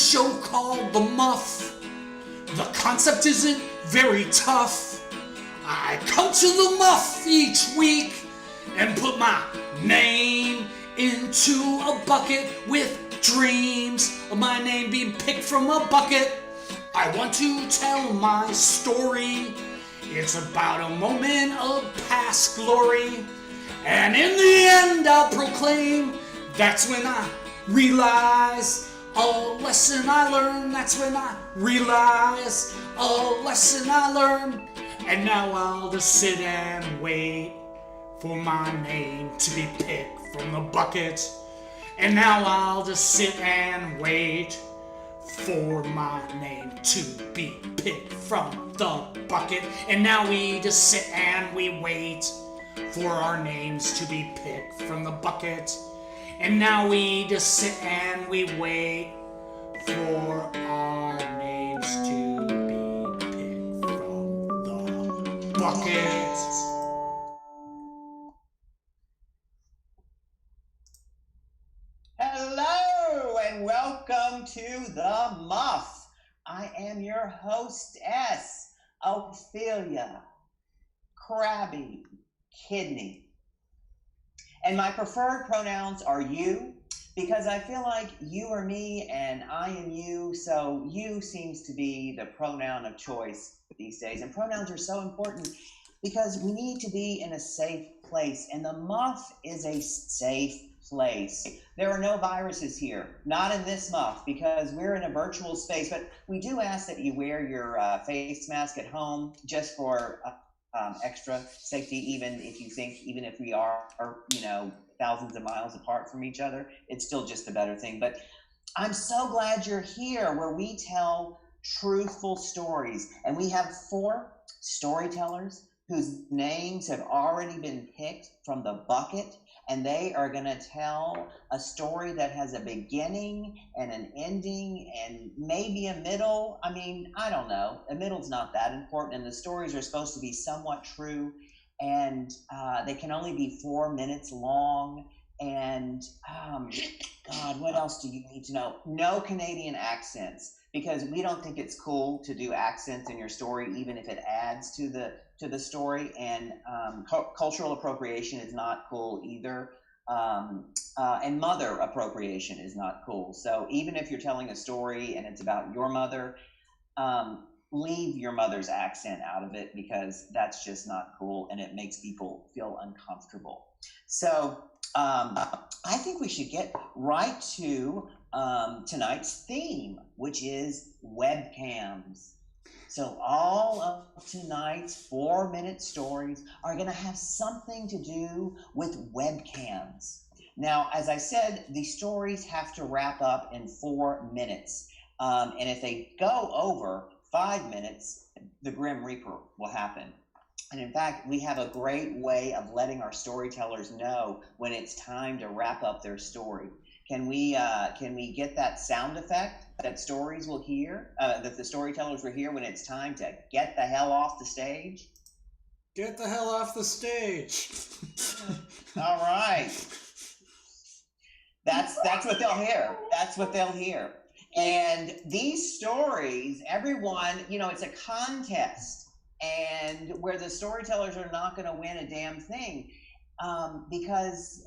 show called The Muff. The concept isn't very tough. I come to the Muff each week and put my name into a bucket with dreams of my name being picked from a bucket. I want to tell my story. It's about a moment of past glory. And in the end I'll proclaim, that's when I realize a lesson I learned. That's when I realize a lesson I learned. And now I'll just sit and wait for my name to be picked from the bucket. And now I'll just sit and wait for my name to be picked from the bucket. And now we just sit and we wait for our names to be picked from the bucket. And now we just sit and we wait for our names to be picked from the bucket. Hello and welcome to The Muff. I am your hostess, Ophelia Krabby Kidney. And my preferred pronouns are you, because I feel like you are me and I am you, so you seems to be the pronoun of choice these days. And pronouns are so important because we need to be in a safe place, and the Muff is a safe place. There are no viruses here, not in this Muff, because we're in a virtual space, but we do ask that you wear your face mask at home just for extra safety, even if we are, thousands of miles apart from each other, it's still just a better thing. But I'm so glad you're here, where we tell truthful stories. And we have 4 storytellers whose names have already been picked from the bucket. And they are going to tell a story that has a beginning and an ending and maybe a middle. I mean, I don't know. A middle's not that important. And the stories are supposed to be somewhat true. And they can only be 4 minutes long. And God, what else do you need to know? No Canadian accents, because we don't think it's cool to do accents in your story, even if it adds to the story. And cultural appropriation is not cool either. And mother appropriation is not cool. So even if you're telling a story and it's about your mother, leave your mother's accent out of it, because that's just not cool and it makes people feel uncomfortable. So I think we should get right to tonight's theme, which is webcams. So all of tonight's 4-minute stories are going to have something to do with webcams. Now, as I said, the stories have to wrap up in 4 minutes. And if they go over 5 minutes, the Grim Reaper will happen. And in fact, we have a great way of letting our storytellers know when it's time to wrap up their story. Can we get that sound effect that stories will hear, that the storytellers will hear when it's time to get the hell off the stage? Get the hell off the stage. All right. That's what they'll hear. That's what they'll hear. And these stories, everyone, it's a contest, and where the storytellers are not going to win a damn thing, because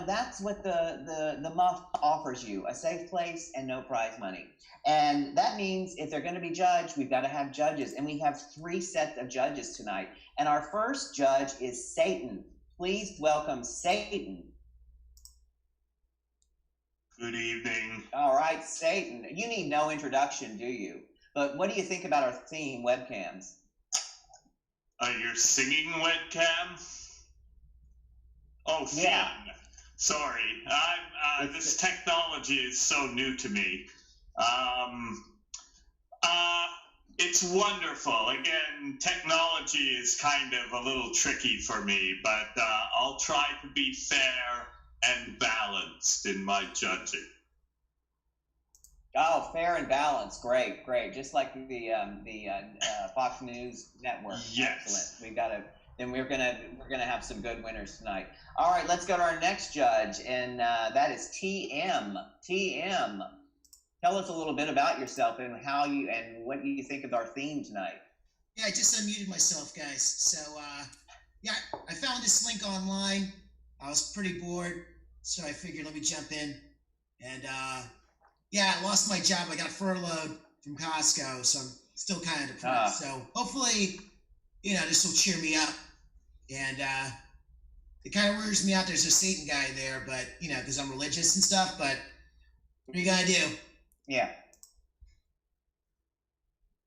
that's what the Muff offers you: a safe place and no prize money. And that means if they're going to be judged, we've got to have judges, and we have 3 sets of judges tonight. And our first judge is Satan. Please welcome Satan. Good evening. All right, Satan. You need no introduction, do you? But what do you think about our theme, webcams? You're singing webcam? Oh, theme. Yeah. Sorry. This technology is so new to me. It's wonderful. Again, technology is kind of a little tricky for me, but I'll try to be fair and balanced in my judging. Oh, fair and balanced. Great. Just like the Fox News Network. Yes. Excellent. We're gonna have some good winners tonight. All right, let's go to our next judge, and that is TM. TM. Tell us a little bit about yourself and what you think of our theme tonight. Yeah, I just unmuted myself, guys. So, yeah, I found this link online. I was pretty bored, so I figured let me jump in. And, yeah, I lost my job. I got furloughed from Costco, so I'm still kind of depressed. So hopefully, this will cheer me up. And it kind of weirds me out. There's a Satan guy there, but, because I'm religious and stuff, but what are you going to do? Yeah.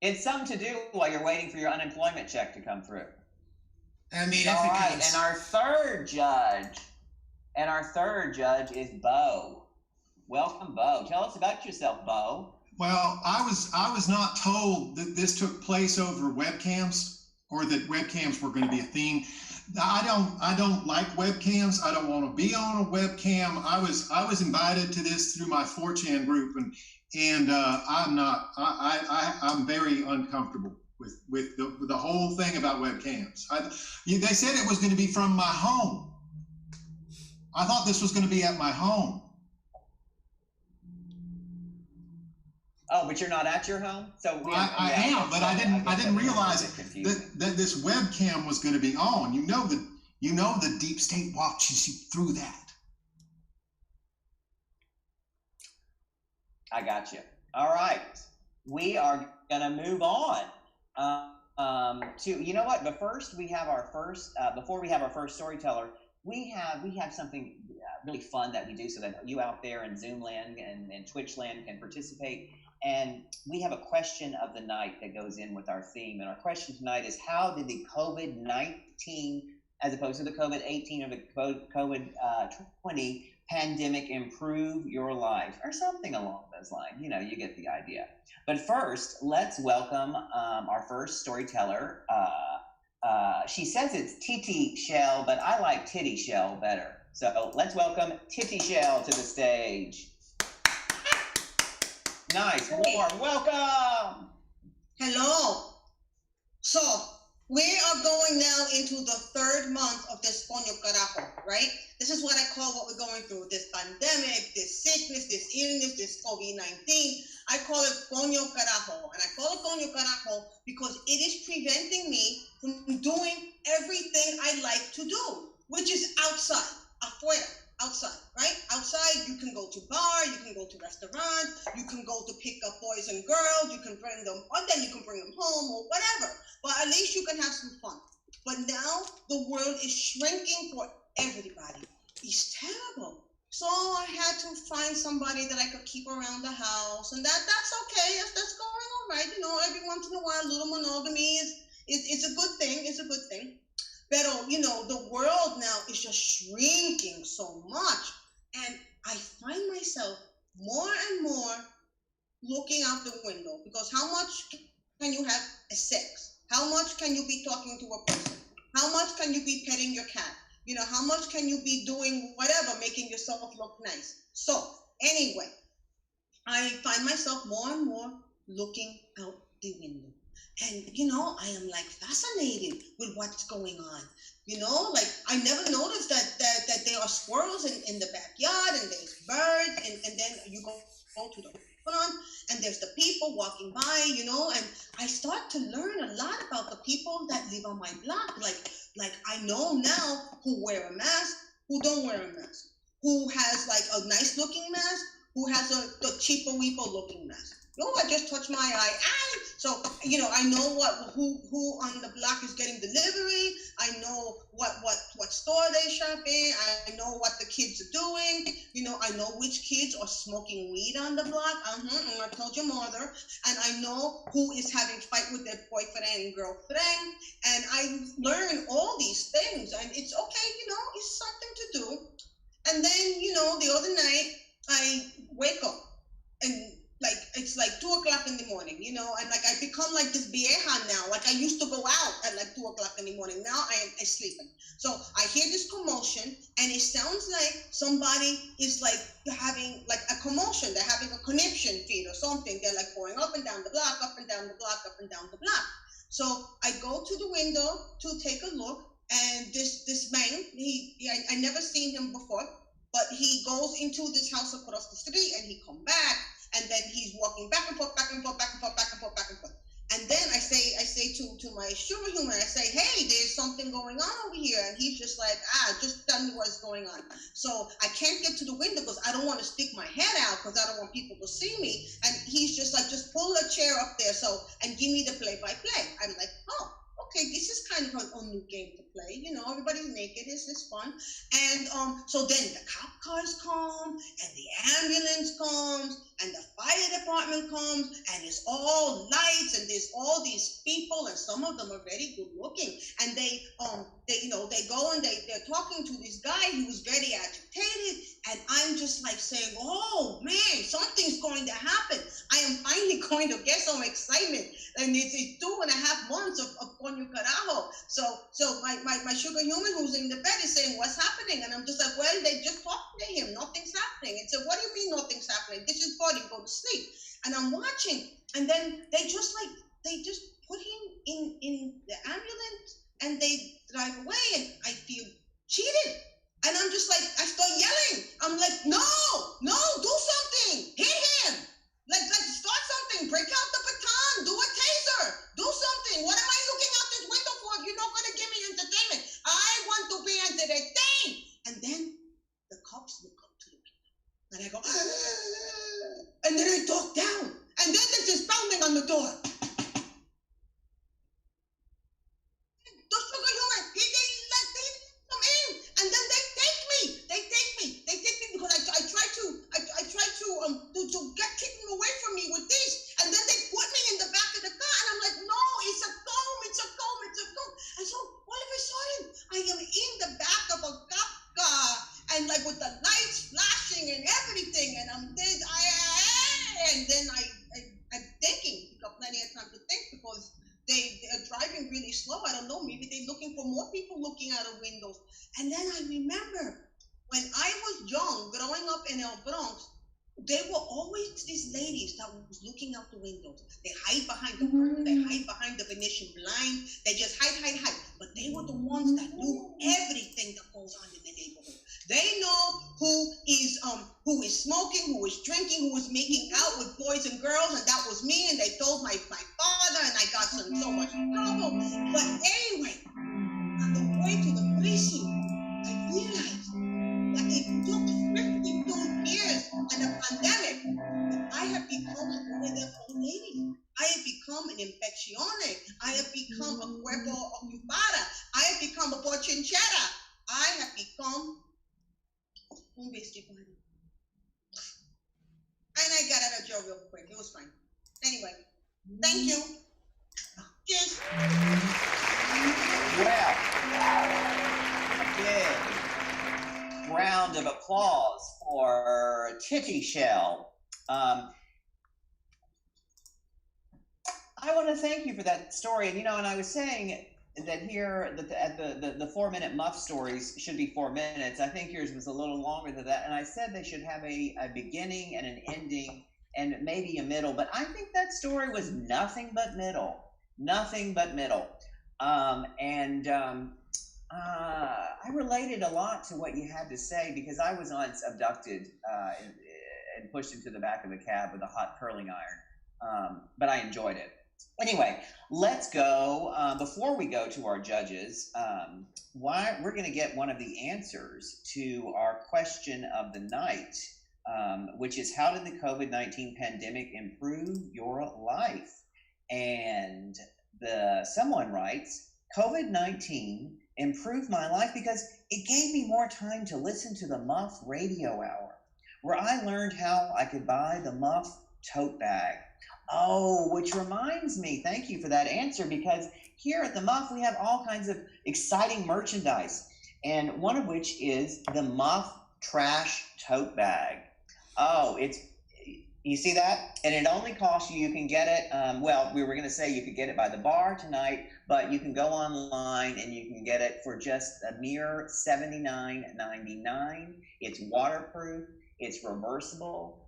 It's something to do while you're waiting for your unemployment check to come through. I mean, all if it right, comes. And our third judge is Bo. Welcome, Bo. Tell us about yourself, Bo. Well, I was not told that this took place over webcams or that webcams were going to be a theme. I don't like webcams. I don't want to be on a webcam. I was invited to this through my 4chan group, and I'm very uncomfortable with the whole thing about webcams. They said it was going to be from my home. I thought this was going to be at my home. Oh, but you're not at your home? So I am, but I didn't realize that this webcam was going to be on. You know the deep state watches you through that. I got you. All right, we are gonna move on to what? But first, we have our first. Before we have our first storyteller, we have something really fun that we do so that you out there in Zoom land and Twitch land can participate. And we have a question of the night that goes in with our theme. And our question tonight is, how did the COVID-19, as opposed to the COVID-18 or the COVID-20 pandemic, improve your life? Or something along those lines. You get the idea. But first, let's welcome our first storyteller. She says it's Titi Shell, but I like Titty Shell better. So let's welcome Titi Shell to the stage. Nice, warm welcome. Hello. So we are going now into the third month of this coño carajo, right? This is what I call what we're going through, this pandemic, this sickness, this illness, this COVID-19. I call it coño carajo. And I call it coño carajo because it is preventing me from doing everything I like to do, which is outside, afuera. Outside, right? Outside, you can go to bar, you can go to restaurant, you can go to pick up boys and girls, you can bring them, or then you can bring them home or whatever. But at least you can have some fun. But now the world is shrinking for everybody. It's terrible. So I had to find somebody that I could keep around the house, and that's okay. That's going all right. Every once in a while, a little monogamy is a good thing. It's a good thing. But, the world now is just shrinking so much. And I find myself more and more looking out the window, because how much can you have sex? How much can you be talking to a person? How much can you be petting your cat? How much can you be doing whatever, making yourself look nice? So anyway, I find myself more and more looking out the window. And, I am fascinated with what's going on. I never noticed that there are squirrels in the backyard, and there's birds, and then you go to the front, and there's the people walking by, and I start to learn a lot about the people that live on my block. Like I know now who wear a mask, who don't wear a mask, who has a nice looking mask, who has the cheaper weeper looking mask. I just touched my eye. So, I know who on the block is getting delivery. I know what store they shop in. I know what the kids are doing. I know which kids are smoking weed on the block. And I told your mother. And I know who is having fight with their boyfriend and girlfriend. And I learn all these things. And it's okay, it's something to do. And then, the other night, I wake up and it's 2:00 in the morning, and I become this vieja now. I used to go out at 2:00 in the morning. Now I am sleeping. So I hear this commotion, and it sounds like somebody is having a commotion. They're having a conniption fit or something. They're going up and down the block, up and down the block, up and down the block. So I go to the window to take a look, and this man, I never seen him before, but he goes into this house across the street, and he come back. and then he's walking back and forth, back and forth, back and forth, back and forth, back and forth. And then I say to my sugar human, I say, hey, there's something going on over here. And he's just like, just tell me what's going on. So I can't get to the window because I don't want to stick my head out because I don't want people to see me. And he's just like, just pull a chair up there and give me the play-by-play. I'm like, oh, okay, this is kind of a new game to play. You know, everybody's naked. It's fun. And so then the cop cars come and the ambulance comes and the fire department comes and it's all lights and there's all these people and some of them are very good looking and they go and they're talking to this guy who's very agitated and I'm just like saying, oh man, something's going to happen. I am finally going to get some excitement and it's 2.5 months of Coño Carajo. So my sugar human who's in the bed is saying, what's happening? And I'm just like, well, they just talked to him. Nothing's happening. And so what do you mean nothing's happening? This is body, go to sleep. And I'm watching. And then they just put him in the ambulance and they drive away and I feel cheated. And I'm just like, I start yelling. I'm like, no, do something. Hit him. Like start something. Break out the baton. Do a taser. Do something. What am I looking out this window for if you're not going to give me entertainment? I want to be entertained. And then the cops look up to the window. And I go, and then I talk down. And then there's this pounding on the door. The sugar human, they let them in. And then they take me. They take me because I try to get keeping away from me with this. And then they put me in the back of the car. And I'm like, no, it's a comb. And so all of a sudden, I am in the back of a cop car and like with the lights flashing and everything. And I'm there, and then I'm thinking, you got plenty of time to think because they are driving really slow. I don't know, maybe they're looking for more people looking out of windows. And then I remember when I was young, growing up in El Bronx, there were always these ladies that was looking out the windows. They hide behind the curtain, they hide behind the Venetian blind, they just hide. But they were the ones that knew everything that goes on in the neighborhood. They know who is smoking, who is drinking, who is making out with boys and girls, and that was me, and they told my father, and I got so much trouble. But anyway, on the way to the precinct, I realized that it took 52 years and a pandemic that I have become a old lady. I have become an infeccione. I have become a cuerpo ocupada. I have become a bochinchera. I have become un vestigante. And I got out of jail real quick. It was fine. Anyway, thank you. Cheers. Well, a big round of applause for Titty Shell. I want to thank you for that story. And, and I was saying that here, that the 4-minute muff stories should be 4 minutes. I think yours was a little longer than that. And I said they should have a beginning and an ending and maybe a middle. But I think that story was nothing but middle. I related a lot to what you had to say because I was once abducted and pushed into the back of a cab with a hot curling iron. But I enjoyed it. Anyway, let's go. Before we go to our judges, we're going to get one of the answers to our question of the night, which is, how did the COVID-19 pandemic improve your life? And someone writes, COVID-19 improved my life because it gave me more time to listen to the Muff Radio Hour, where I learned how I could buy the Muff tote bag. Oh, which reminds me, thank you for that answer, because here at the Muff, we have all kinds of exciting merchandise, and one of which is the Muff Trash Tote Bag. Oh, you see that? And it only costs you can get it, we were going to say you could get it by the bar tonight, but you can go online and you can get it for just a mere $79.99. It's waterproof, it's reversible.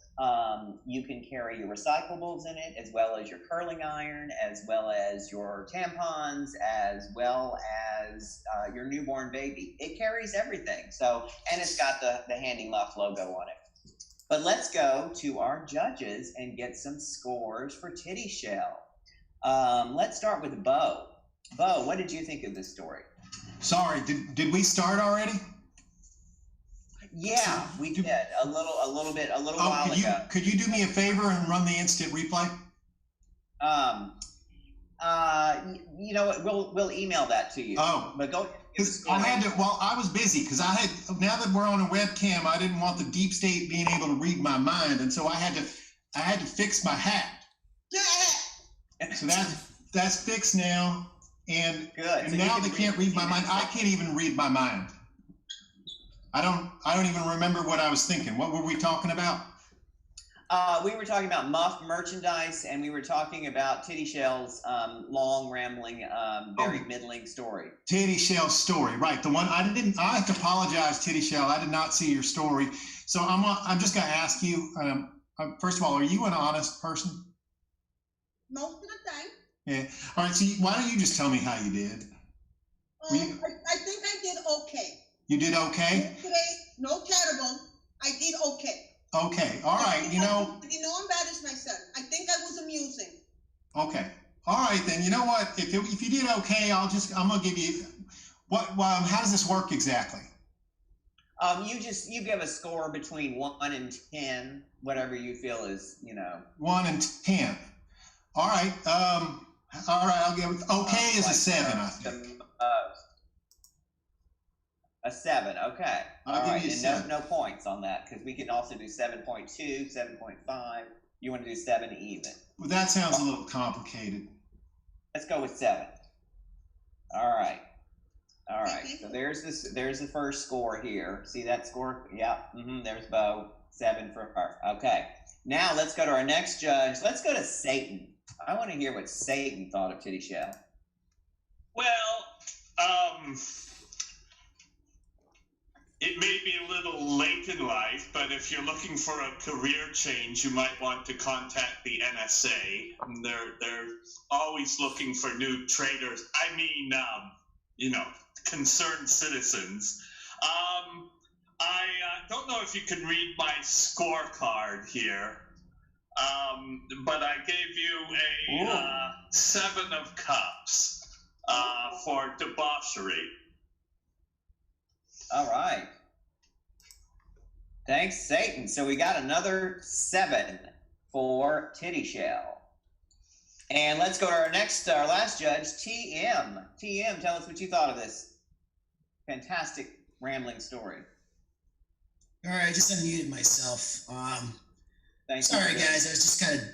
You can carry your recyclables in it, as well as your curling iron, as well as your tampons, as well as your newborn baby. It carries everything. So, and it's got the Handy Muff logo on it. But let's go to our judges and get some scores for Titty Shell. Let's start with Bo. Bo, what did you think of this story? Sorry, did we start already? Yeah, we did a little while ago. Could you do me a favor and run the instant replay? You know what? We'll email that to you. Oh, but go. Because I had to. Well, I was busy because now that we're on a webcam, I didn't want the deep state being able to read my mind, and so I had to fix my hat. So that's fixed now, and good. And so now they can't read my mind. I can't even read my mind. I don't even remember what I was thinking. What were we talking about? We were talking about Muff merchandise, and we were talking about Titty Shell's long, rambling, very middling story. Titty Shell's story, right? The one I have to apologize, Titty Shell. I did not see your story, so I'm just going to ask you. First of all, are you an honest person? Most of the time. Yeah. All right. So why don't you just tell me how you did? I think I did okay. You did okay? No terrible. I did okay. Okay. All right. I did not embarrass myself. I think I was amusing. Okay. All right then. You know what? If you did okay, I'm gonna give you how does this work exactly? You give a score between 1 and 10, whatever you feel is 1 and 10. All right. All right. I'll give okay is a 7. I think. A 7, okay. I'll give you a 7. No points on that because we can also do 7.2, 7.5. You want to do 7 even? Well, that sounds a little complicated. Let's go with 7. All right. So there's the first score here. See that score? Yeah. There's Bo. 7 for her. Okay. Now let's go to our next judge. Let's go to Satan. I want to hear what Satan thought of Titty Shell. Well, it may be a little late in life, but if you're looking for a career change, you might want to contact the NSA. They're always looking for new traders. I mean, concerned citizens. I don't know if you can read my scorecard here, but I gave you a 7 of cups for debauchery. All right. Thanks, Satan. So we got another 7 for Titty Shell. And let's go to our last judge, TM. TM, tell us what you thought of this fantastic rambling story. All right, I just unmuted myself. Sorry, guys. I was just kind of,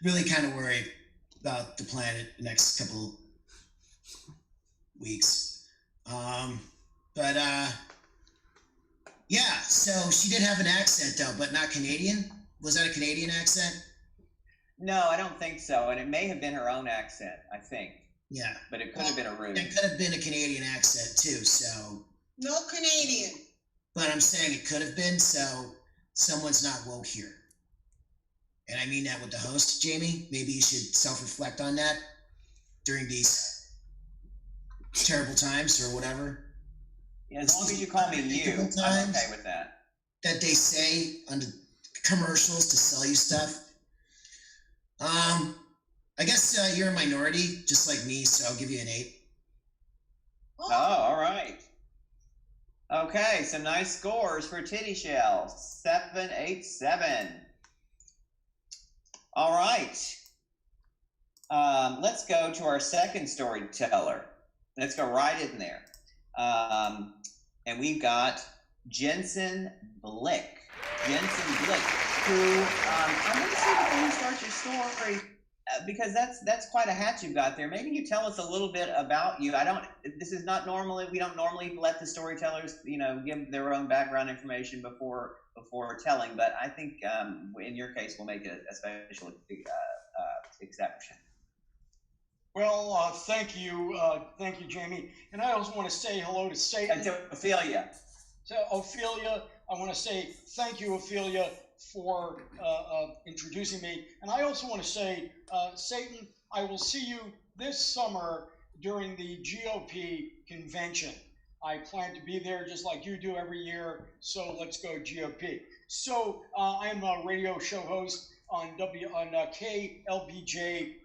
really kind of worried about the planet the next couple weeks. Yeah, so she did have an accent though, but not Canadian. Was that a Canadian accent? No, I don't think so. And it may have been her own accent, I think. Yeah. But it could have been a rude. It could have been a Canadian accent too, so. No Canadian. But I'm saying it could have been, so someone's not woke here. And I mean that with the host, Jamie. Maybe you should self-reflect on that during these terrible times or whatever. Yeah, as long as you call me you, I'm okay with that. That they say on the commercials to sell you stuff. I guess you're a minority, just like me, so I'll give you an 8. Oh, all right. Okay, some nice scores for Titty Shell. 7, 8, 7. All right. Let's go to our second storyteller. Let's go right in there. And we've got Jensen Blick. Jensen Blick, who I'm going to see before you start your story, because that's quite a hat you've got there. Maybe you tell us a little bit about you. We don't normally let the storytellers, give their own background information before telling, but I think in your case we'll make a special exception. Well, thank you, Jamie. And I also want to say hello to Satan. And to Ophelia. So, Ophelia, I want to say thank you, Ophelia, for introducing me. And I also want to say, Satan, I will see you this summer during the GOP convention. I plan to be there just like you do every year. So let's go GOP. So I am a radio show host on KLBJ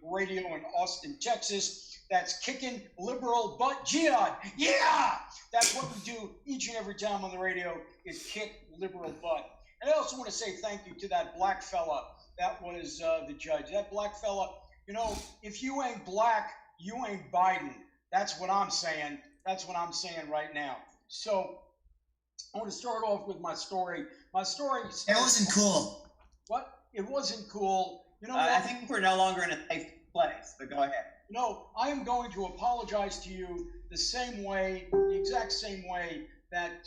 Radio in Austin, Texas. That's Kicking Liberal Butt Jihad. Yeah, that's what we do each and every time on the radio is kick liberal butt. And I also want to say thank you to that black fella that was the judge. That black fella, you know, if you ain't black, you ain't Biden. That's what I'm saying. That's what I'm saying right now. So I want to start off with my story. My story. That wasn't cool. What? It wasn't cool. You know what? I think we're no longer in a safe place, but go ahead. No, I am going to apologize to you the same way, the exact same way that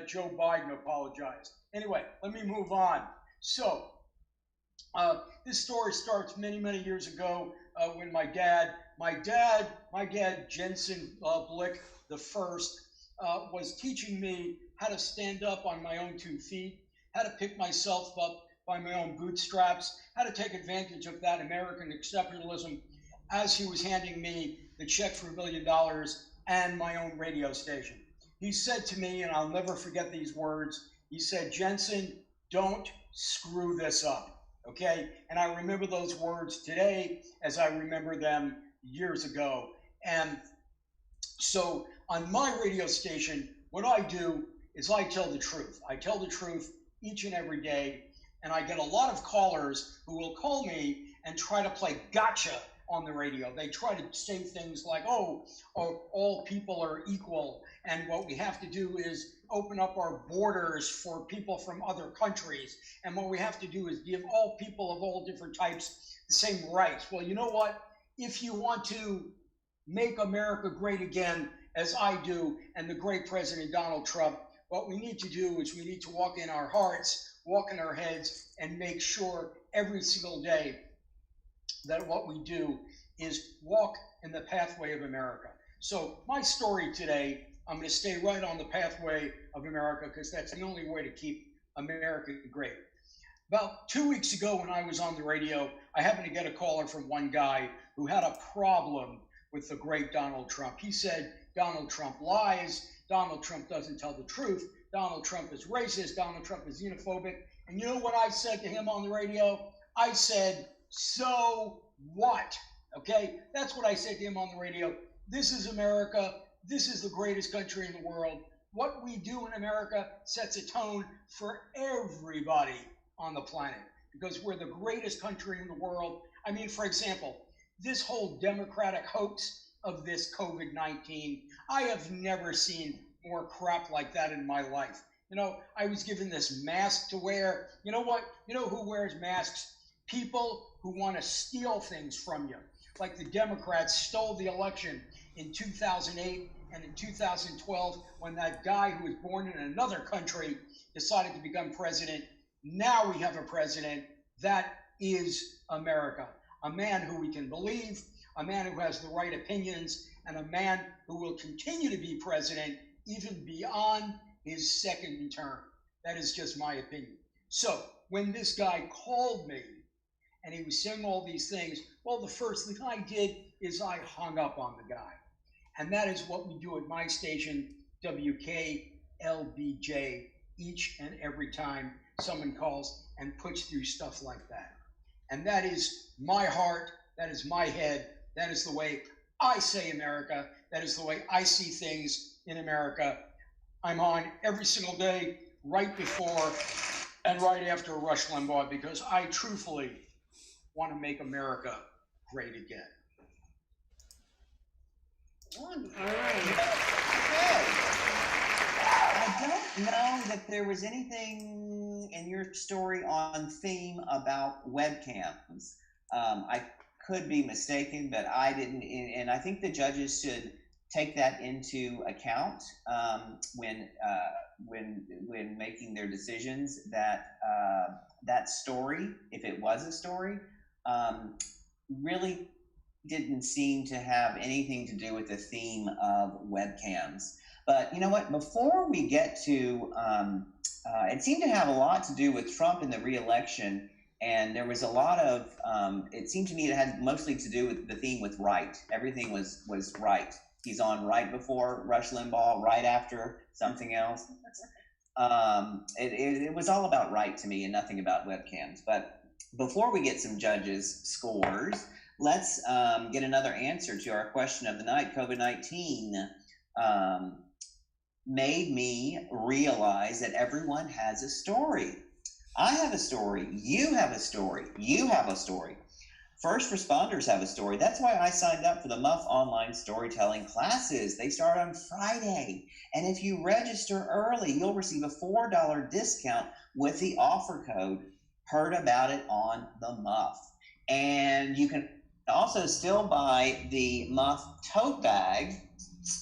Joe Biden apologized. Anyway, let me move on. So, this story starts many, many years ago when my dad, Jensen Blick the first, was teaching me how to stand up on my own 2 feet, how to pick myself up by my own bootstraps, how to take advantage of that American exceptionalism as he was handing me the check for $1 million and my own radio station. He said to me, and I'll never forget these words, he said, "Jensen, don't screw this up," okay? And I remember those words today as I remember them years ago. And so on my radio station, what I do is I tell the truth. I tell the truth each and every day, and I get a lot of callers who will call me and try to play gotcha on the radio. They try to say things like, oh, all people are equal, and what we have to do is open up our borders for people from other countries, and what we have to do is give all people of all different types the same rights. Well, you know what? If you want to make America great again, as I do, and the great President Donald Trump, what we need to do is we need to walk in our hearts, walk in our heads, and make sure every single day that what we do is walk in the pathway of America. So my story today, I'm going to stay right on the pathway of America because that's the only way to keep America great. About 2 weeks ago when I was on the radio, I happened to get a caller from one guy who had a problem with the great Donald Trump. He said, Donald Trump lies, Donald Trump doesn't tell the truth, Donald Trump is racist, Donald Trump is xenophobic. And you know what I said to him on the radio? I said, so what? Okay, that's what I said to him on the radio. This is America. This is the greatest country in the world. What we do in America sets a tone for everybody on the planet because we're the greatest country in the world. I mean, for example, this whole Democratic hoax of this COVID-19, I have never seen more crap like that in my life. You know, I was given this mask to wear. You know what? You know who wears masks? People who want to steal things from you. Like the Democrats stole the election in 2008 and in 2012 when that guy who was born in another country decided to become president. Now we have a president that is America. A man who we can believe, a man who has the right opinions, and a man who will continue to be president even beyond his second term. That is just my opinion. So when this guy called me and he was saying all these things, well, the first thing I did is I hung up on the guy. And that is what we do at my station, WKLBJ, each and every time someone calls and puts through stuff like that. And that is my heart, that is my head, that is the way I say America, that is the way I see things in America. I'm on every single day, right before and right after Rush Limbaugh, because I truthfully want to make America great again. Wonderful. All right. Good. I don't know that there was anything in your story on theme about webcams. I could be mistaken, but I didn't. And I think the judges should take that into account when making their decisions. That story, if it was a story, really didn't seem to have anything to do with the theme of webcams. But you know what? Before we get to, it seemed to have a lot to do with Trump and the re-election, and there was a lot of. It seemed to me it had mostly to do with the theme with right. Everything was right He's on right before Rush Limbaugh, right after something else. It was all about right to me and nothing about webcams. But before we get some judges' scores, let's get another answer to our question of the night. COVID-19 made me realize that everyone has a story. I have a story. You have a story. You have a story. First responders have a story. That's why I signed up for the Muff online storytelling classes. They start on Friday. And if you register early, you'll receive a $4 discount with the offer code Heard About It on the Muff. And you can also still buy the Muff tote bag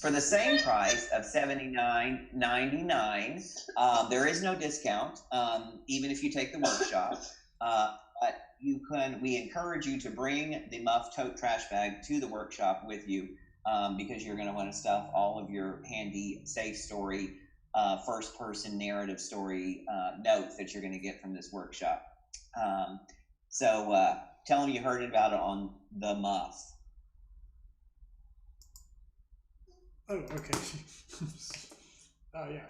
for the same price of $79.99. There is no discount, even if you take the workshop. But we encourage you to bring the Muff tote trash bag to the workshop with you, because you're going to want to stuff all of your handy, safe story, first person narrative story notes that you're going to get from this workshop. So tell them you heard about it on the Muff. Oh, okay. Oh, yeah.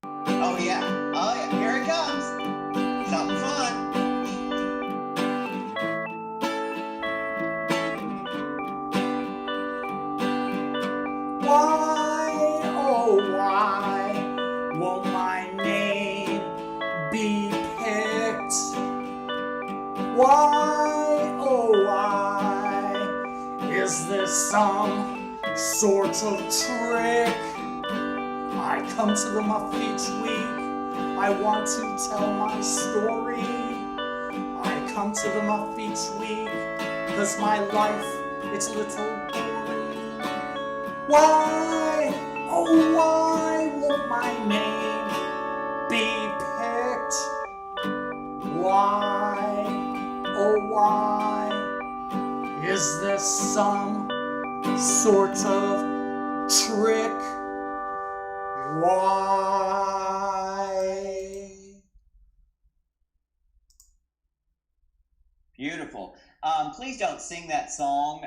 Oh yeah. Oh yeah. Here it comes. Something fun. Why, oh why, won't my name be picked? Why, oh why, is this some sort of trick? I come to the Muff each week, I want to tell my story. I come to the Muff each week, 'cause my life, it's a little boring. Why, oh why won't my name be picked? Why, oh why, is this some sort of trick? Why? Beautiful. Please don't sing that song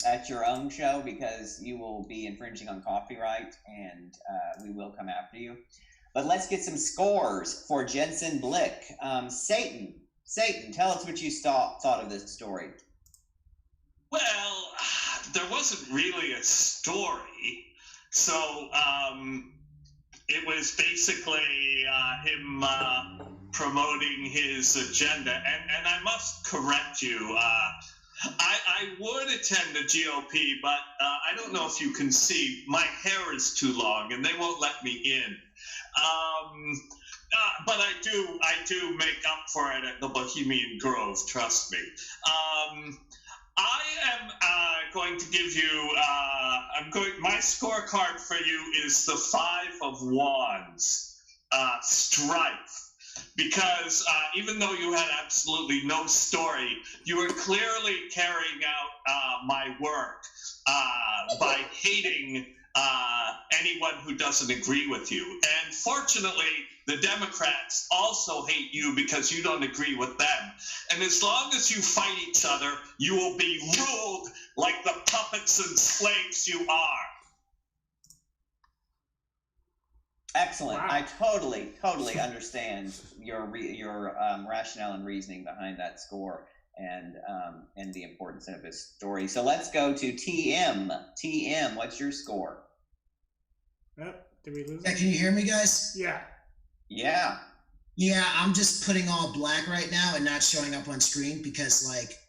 at your own show, because you will be infringing on copyright, and we will come after you. But let's get some scores for Jensen Blick. Satan, tell us what you thought of this story. Well, there wasn't really a story. So it was basically him promoting his agenda. And I must correct you. I would attend the GOP, but I don't know if you can see, my hair is too long and they won't let me in. But I do make up for it at the Bohemian Grove, trust me. I am going to give you, my scorecard for you is the 5 of Wands, strife. Because even though you had absolutely no story, you were clearly carrying out my work by hating anyone who doesn't agree with you. And fortunately, the Democrats also hate you because you don't agree with them. And as long as you fight each other, you will be ruled like the puppets and slaves you are. Excellent. Wow. I totally understand your rationale and reasoning behind that score, and the importance of this story. So let's go to TM. TM, what's your score? Yep. Did we lose Yeah, it? can you hear me, guys? Yeah. Yeah. Yeah, I'm just putting all black right now and not showing up on screen because, like,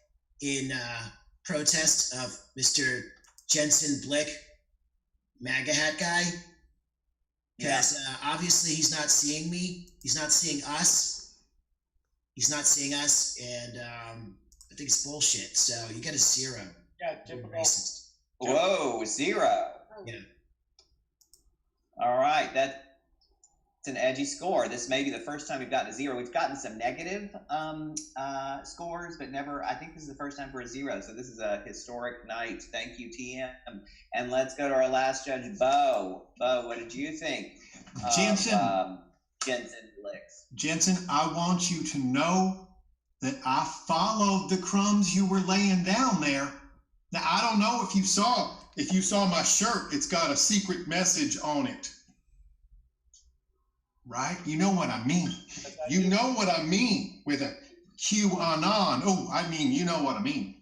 in protest of Mr. Jensen Blick, MAGA hat guy, because obviously he's not seeing me. He's not seeing us. He's not seeing us, and I think it's bullshit. So you get a 0. Yeah, You're racist. Whoa, 0. Yeah. All right, that's an edgy score. This may be the first time we've gotten a 0. We've gotten some negative scores, but never. I think this is the first time for a 0. So this is a historic night. Thank you, TM. And let's go to our last judge, Bo. Bo, what did you think? Jensen. Jensen Blicks. Jensen, I want you to know that I followed the crumbs you were laying down there. Now, I don't know if you saw my shirt, it's got a secret message on it. Right? You know what I mean. You know what I mean with a QAnon. Oh, I mean, you know what I mean.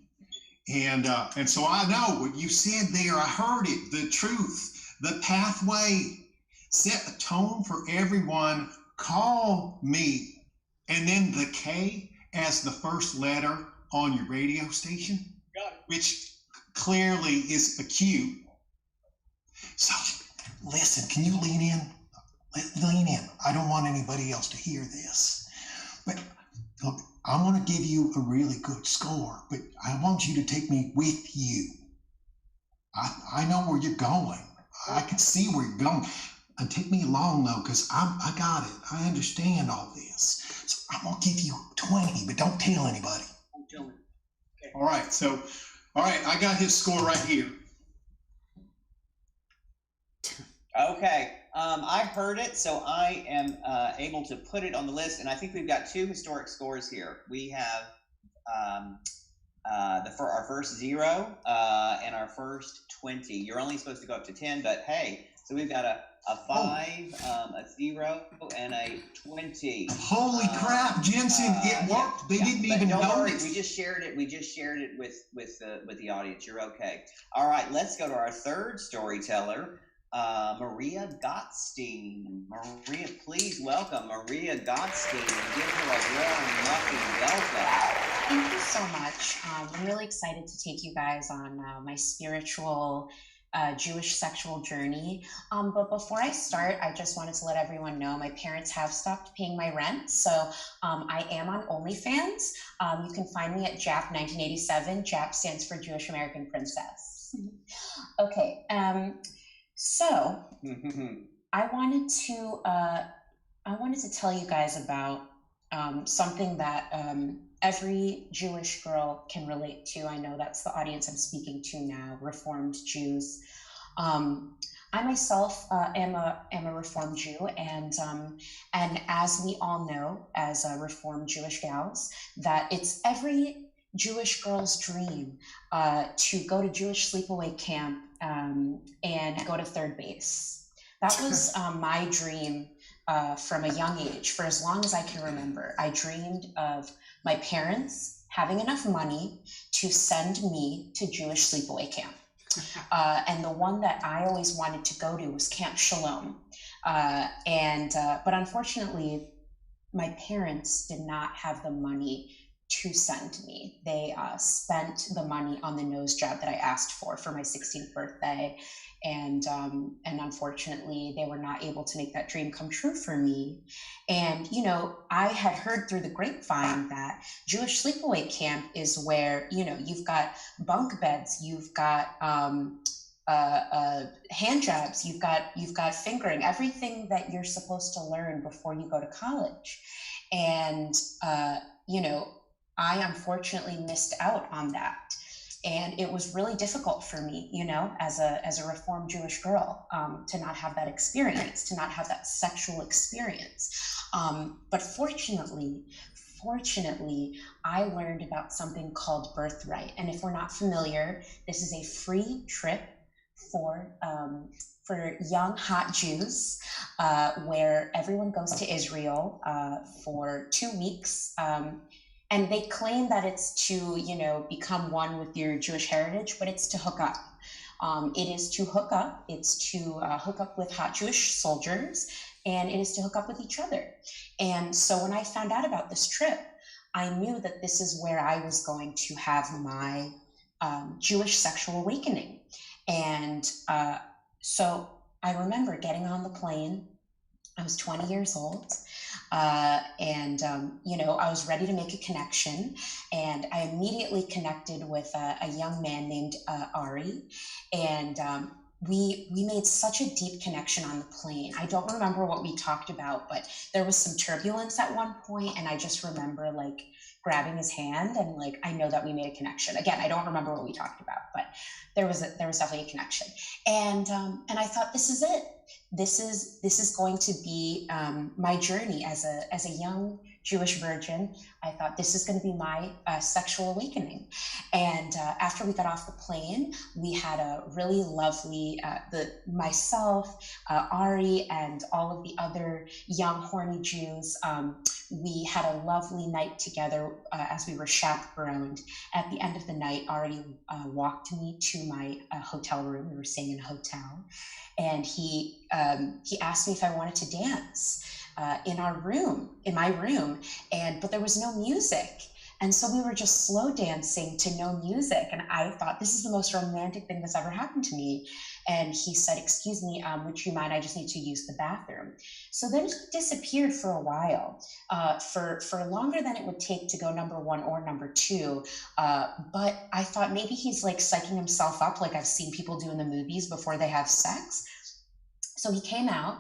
And so I know what you said there. I heard it. The truth, the pathway, set a tone for everyone. Call me. And then the K as the first letter on your radio station, which clearly is a Q. So listen, can you lean in? Lean in. I don't want anybody else to hear this. But look, I want to give you a really good score, but I want you to take me with you. I know where you're going. I can see where you're going. And take me along though, because I got it. I understand all this. So I'm going to give you 20, but don't tell anybody. Don't tell me. Okay. All right, I got his score right here. Okay, I heard it, so I am able to put it on the list, and I think we've got 2 historic scores here. We have for our first 0 and our first 20. You're only supposed to go up to 10, but hey, so we've got a 5, a 0, and a 20. Holy crap, Jensen! It worked. They didn't even don't worry, notice. we just shared it. We just shared it with the audience. You're okay. All right, let's go to our third storyteller. Maria Gottstein. Maria, please welcome Maria Gottstein and give her a warm, muffy welcome. Thank you so much. I'm really excited to take you guys on my spiritual Jewish sexual journey. But before I start, I just wanted to let everyone know my parents have stopped paying my rent. So I am on OnlyFans. You can find me at JAP1987. JAP stands for Jewish American Princess. Okay. So I wanted to tell you guys about something that every Jewish girl can relate to. I know that's the audience I'm speaking to now, Reformed Jews. I myself am a Reformed Jew, and as we all know, as Reformed Jewish gals, that it's every Jewish girl's dream to go to Jewish sleepaway camp and go to third base. That was my dream from a young age. For as long as I can remember, I dreamed of my parents having enough money to send me to Jewish sleepaway camp. And the one that I always wanted to go to was Camp Shalom. But unfortunately, my parents did not have the money to send me. They spent the money on the nose job that I asked for my 16th birthday. And unfortunately, they were not able to make that dream come true for me. And, you know, I had heard through the grapevine that Jewish sleepaway camp is where, you know, you've got bunk beds, you've got hand jobs, you've got fingering, everything that you're supposed to learn before you go to college. And, you know, I unfortunately missed out on that. And it was really difficult for me, you know, as a Reformed Jewish girl, to not have that experience, to not have that sexual experience. But fortunately, I learned about something called Birthright. And if we're not familiar, this is a free trip for young, hot Jews, where everyone goes to Israel for 2 weeks. And they claim that it's to, you know, become one with your Jewish heritage, but it's to hook up. It is to hook up. It's to hook up with hot Jewish soldiers, and it is to hook up with each other. And so when I found out about this trip, I knew that this is where I was going to have my Jewish sexual awakening. And so I remember getting on the plane. I was 20 years old. You know, I was ready to make a connection, and I immediately connected with a young man named Ari, and we made such a deep connection on the plane. I don't remember what we talked about, but there was some turbulence at one point, and I just remember like grabbing his hand, and like I know that we made a connection. Again, I don't remember what we talked about, but there was definitely a connection, and I thought, this is it. This is going to be my journey as a young Jewish virgin, I thought this is going to be my sexual awakening. And after we got off the plane, we had a really lovely, myself, Ari, and all of the other young horny Jews. We had a lovely night together as we were chaperoned. At the end of the night, Ari walked me to my hotel room. We were staying in a hotel, and he asked me if I wanted to dance in my room, but there was no music. And so we were just slow dancing to no music. And I thought, this is the most romantic thing that's ever happened to me. And he said, excuse me, would you mind? I just need to use the bathroom. So then he disappeared for a while, for longer than it would take to go number one or number two. But I thought maybe he's like psyching himself up like I've seen people do in the movies before they have sex. So he came out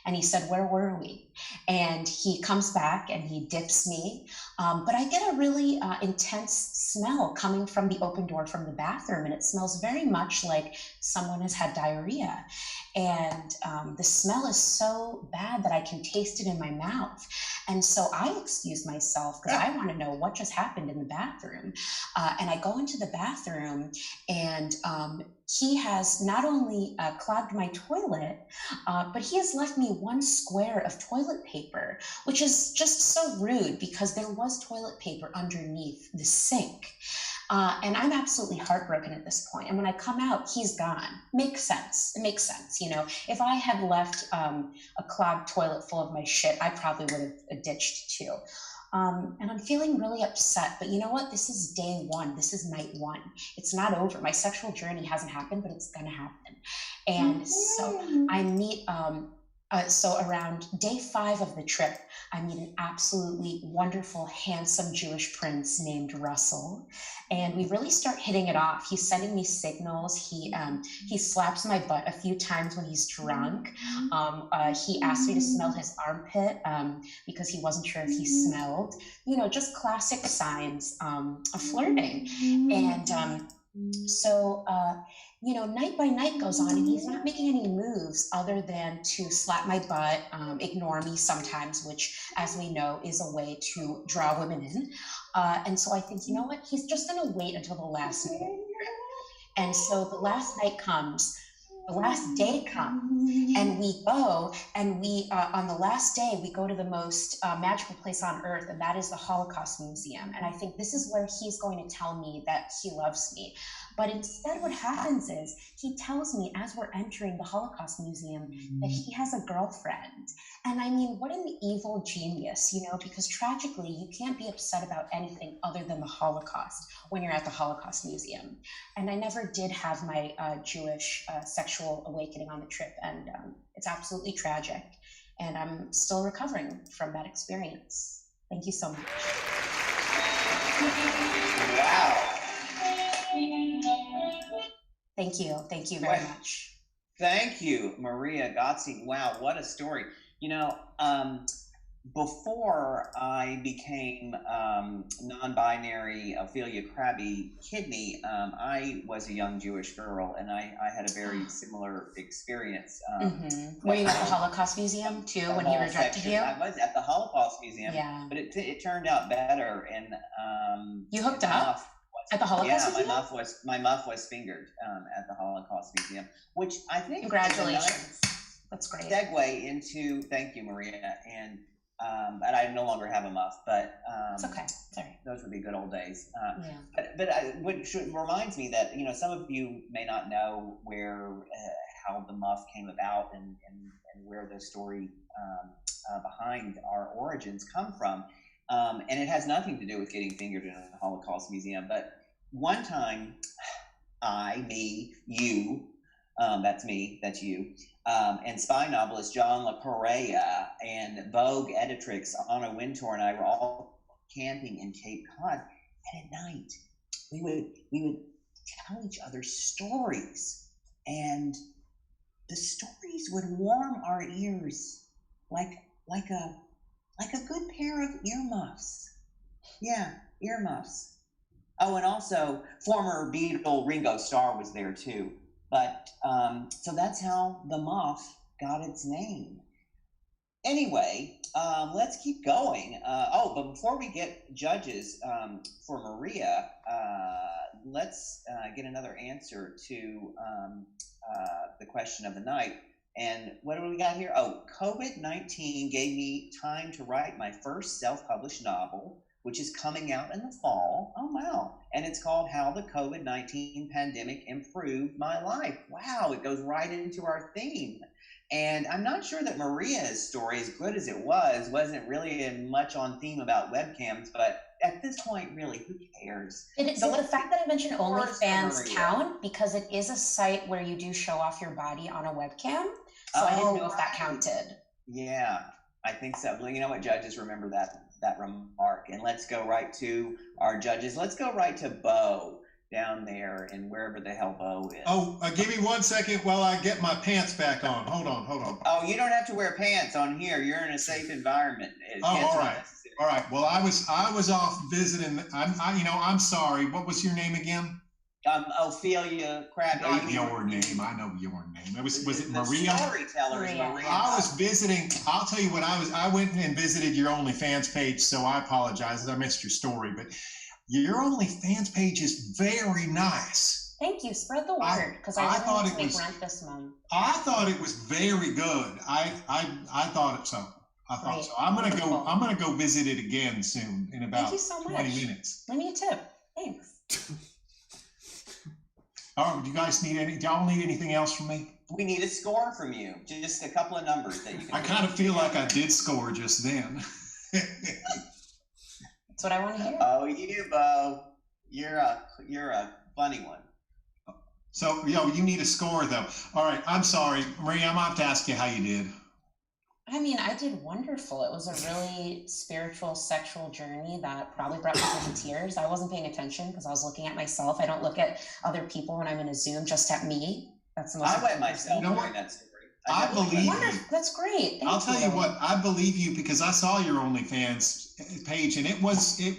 and he said, where were we? And he comes back and he dips me. But I get a really intense smell coming from the open door from the bathroom. And it smells very much like someone has had diarrhea. And the smell is so bad that I can taste it in my mouth. And so I excuse myself because I want to know what just happened in the bathroom. And I go into the bathroom, and he has not only clogged my toilet, but he has left me one square of toilet paper, which is just so rude because there was toilet paper underneath the sink. And I'm absolutely heartbroken at this point. And when I come out, he's gone. Makes sense. It makes sense. You know, if I had left a clogged toilet full of my shit, I probably would have ditched too. And I'm feeling really upset, but you know what? This is day one. This is night one. It's not over. My sexual journey hasn't happened, but it's going to happen. And so I meet, so around day 5 of the trip, I meet an absolutely wonderful, handsome Jewish prince named Russell. And we really start hitting it off. He's sending me signals. He slaps my butt a few times when he's drunk. He asked me to smell his armpit because he wasn't sure if he smelled. You know, just classic signs of flirting. And so, you know, night by night goes on, and he's not making any moves other than to slap my butt, ignore me sometimes, which, as we know, is a way to draw women in. And so I think, you know what, he's just going to wait until the last night. And so the last night comes, the last day comes, and we go, and we, on the last day, we go to the most magical place on earth, and that is the Holocaust Museum. And I think this is where he's going to tell me that he loves me. But instead what happens is he tells me as we're entering the Holocaust Museum that he has a girlfriend. And I mean, what an evil genius, you know, because tragically you can't be upset about anything other than the Holocaust when you're at the Holocaust Museum. And I never did have my Jewish sexual awakening on the trip, and it's absolutely tragic. And I'm still recovering from that experience. Thank you so much. Wow. Thank you. Thank you very much. Thank you, Maria Gotzi. Wow, what a story. You know, before I became non-binary Ophelia Crabby Kidney, I was a young Jewish girl, and I had a very similar experience. Were you at the Holocaust Museum too when he rejected you? I was at the Holocaust Museum, yeah. But it turned out better. And you hooked up at the Holocaust Museum? Yeah, my muff was fingered at the Holocaust Museum, which I think congratulations. That's great. Segue into, thank you, Maria, and I no longer have a muff, but it's okay. Sorry. Those would be good old days. Yeah. But which reminds me that, you know, some of you may not know how the muff came about and where the story behind our origins come from. And it has nothing to do with getting fingered in a Holocaust Museum. But one time, you, that's me, that's you, and spy novelist John Le Carrea and Vogue editrix Anna Wintour and I were all camping in Cape Cod. And at night, we would tell each other stories, and the stories would warm our ears like a good pair of earmuffs. Yeah, earmuffs. Oh, and also former Beatle Ringo Starr was there too. But so that's how the muff got its name. Anyway, let's keep going. But before we get judges for Maria, let's get another answer to the question of the night. And what do we got here? Oh, COVID-19 gave me time to write my first self-published novel, which is coming out in the fall. Oh, wow. And it's called How the COVID-19 Pandemic Improved My Life. Wow, it goes right into our theme. And I'm not sure that Maria's story, as good as it was, wasn't really much on theme about webcams, but at this point, really, who cares? So the fact that I mentioned First, OnlyFans Maria. count because it is a site where you do show off your body on a webcam. So I didn't know if that right. counted. Yeah, I think so. Well, you know what, judges, remember that remark. And let's go right to our judges. Let's go right to Bo down there and wherever the hell Bo is. Oh, give me 1 second while I get my pants back on. Hold on. Oh, you don't have to wear pants on here. You're in a safe environment. Oh, Pants all are right. necessary. All right. Well, I was off visiting. I'm sorry. What was your name again? Ophelia Crabbe. I know your name. Was it The Maria? storyteller is Maria. Maria. I was visiting. I'll tell you what I went and visited your OnlyFans page, so I apologize that I missed your story, but your OnlyFans page is very nice. Thank you. Spread the word because I I really thought need to it make was- rent this month. I thought it was very good. I thought it so. I thought Great. so. I'm Wonderful. gonna go visit it again soon in about Thank you so 20 much. minutes. Give me a tip. Thanks. All right, do y'all need anything else from me? We need a score from you. Just a couple of numbers that you can. I kind of feel like I did score just then. That's what I want to hear. Oh, you, Bo. You're a funny one. So, you need a score though. All right, I'm sorry, Maria. I'm gonna have to ask you how you did. I mean, I did wonderful. It was a really spiritual, sexual journey that probably brought people to tears. I wasn't paying attention because I was looking at myself. I don't look at other people when I'm in a Zoom, just at me. That's the most I wet important myself thing. You know during what? that story. I definitely believe wet you. Wonderful. That's great. Thank I'll tell you what, I believe you because I saw your OnlyFans page, and it was an